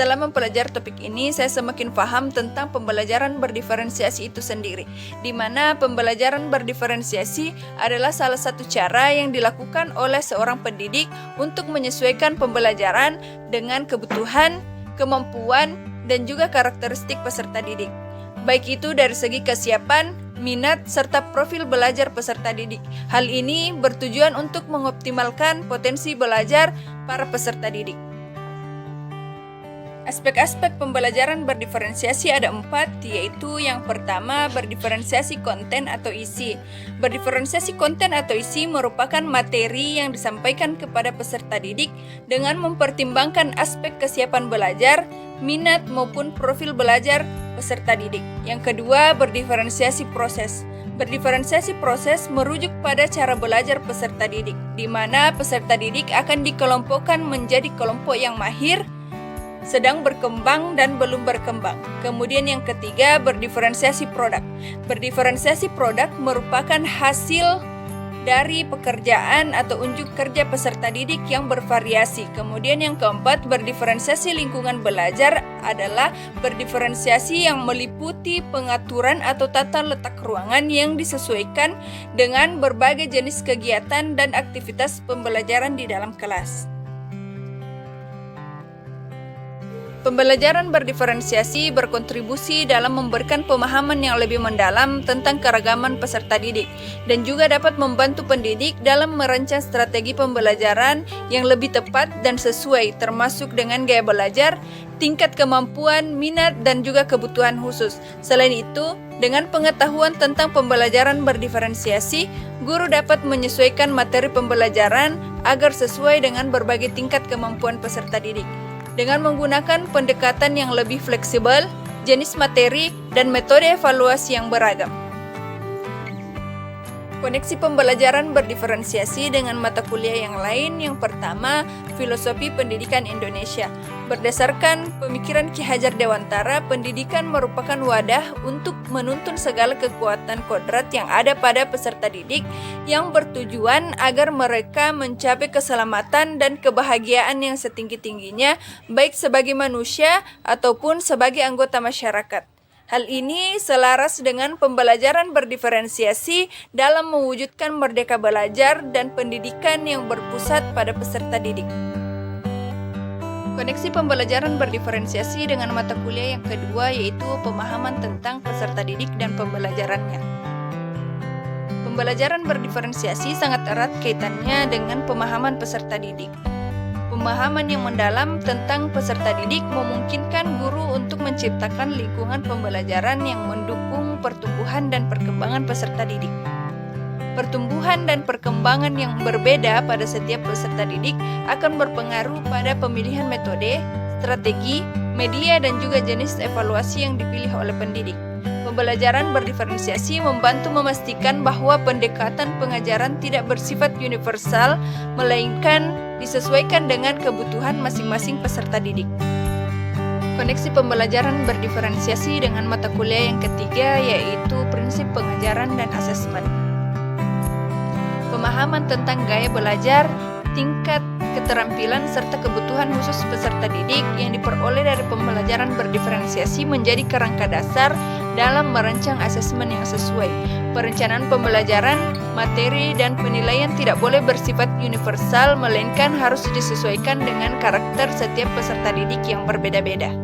Setelah mempelajari topik ini, saya semakin paham tentang pembelajaran berdiferensiasi itu sendiri, di mana pembelajaran berdiferensiasi adalah salah satu cara yang dilakukan oleh seorang pendidik untuk menyesuaikan pembelajaran dengan kebutuhan, kemampuan, dan juga karakteristik peserta didik. Baik itu dari segi kesiapan, minat, serta profil belajar peserta didik. Hal ini bertujuan untuk mengoptimalkan potensi belajar para peserta didik. Aspek-aspek pembelajaran berdiferensiasi ada 4, yaitu yang pertama, berdiferensiasi konten atau isi. Berdiferensiasi konten atau isi merupakan materi yang disampaikan kepada peserta didik dengan mempertimbangkan aspek kesiapan belajar, minat maupun profil belajar peserta didik. Yang kedua, berdiferensiasi proses. Berdiferensiasi proses merujuk pada cara belajar peserta didik, di mana peserta didik akan dikelompokkan menjadi kelompok yang mahir, sedang berkembang, dan belum berkembang. Kemudian yang ketiga, berdiferensiasi produk. Berdiferensiasi produk merupakan hasil dari pekerjaan atau unjuk kerja peserta didik yang bervariasi. Kemudian yang keempat, berdiferensiasi lingkungan belajar adalah berdiferensiasi yang meliputi pengaturan atau tata letak ruangan yang disesuaikan dengan berbagai jenis kegiatan dan aktivitas pembelajaran di dalam kelas. Pembelajaran berdiferensiasi berkontribusi dalam memberikan pemahaman yang lebih mendalam tentang keragaman peserta didik dan juga dapat membantu pendidik dalam merancang strategi pembelajaran yang lebih tepat dan sesuai, termasuk dengan gaya belajar, tingkat kemampuan, minat, dan juga kebutuhan khusus. Selain itu, dengan pengetahuan tentang pembelajaran berdiferensiasi, guru dapat menyesuaikan materi pembelajaran agar sesuai dengan berbagai tingkat kemampuan peserta didik. Dengan menggunakan pendekatan yang lebih fleksibel, jenis materi, dan metode evaluasi yang beragam. Koneksi pembelajaran berdiferensiasi dengan mata kuliah yang lain. Yang pertama, Filosofi Pendidikan Indonesia. Berdasarkan pemikiran Ki Hajar Dewantara, pendidikan merupakan wadah untuk menuntun segala kekuatan kodrat yang ada pada peserta didik yang bertujuan agar mereka mencapai keselamatan dan kebahagiaan yang setinggi-tingginya, baik sebagai manusia ataupun sebagai anggota masyarakat. Hal ini selaras dengan pembelajaran berdiferensiasi dalam mewujudkan merdeka belajar dan pendidikan yang berpusat pada peserta didik. Koneksi pembelajaran berdiferensiasi dengan mata kuliah yang kedua, yaitu pemahaman tentang peserta didik dan pembelajarannya. Pembelajaran berdiferensiasi sangat erat kaitannya dengan pemahaman peserta didik. Pemahaman yang mendalam tentang peserta didik memungkinkan guru untuk menciptakan lingkungan pembelajaran yang mendukung pertumbuhan dan perkembangan peserta didik. Pertumbuhan dan perkembangan yang berbeda pada setiap peserta didik akan berpengaruh pada pemilihan metode, strategi, media, dan juga jenis evaluasi yang dipilih oleh pendidik. Pembelajaran berdiferensiasi membantu memastikan bahwa pendekatan pengajaran tidak bersifat universal, melainkan disesuaikan dengan kebutuhan masing-masing peserta didik. Koneksi pembelajaran berdiferensiasi dengan mata kuliah yang ketiga, yaitu prinsip pengajaran dan asesmen. Pemahaman tentang gaya belajar, tingkat keterampilan, serta kebutuhan khusus peserta didik yang diperoleh dari pembelajaran berdiferensiasi menjadi kerangka dasar dalam merancang asesmen yang sesuai. Perencanaan pembelajaran, materi, dan penilaian tidak boleh bersifat universal, melainkan harus disesuaikan dengan karakter setiap peserta didik yang berbeda-beda.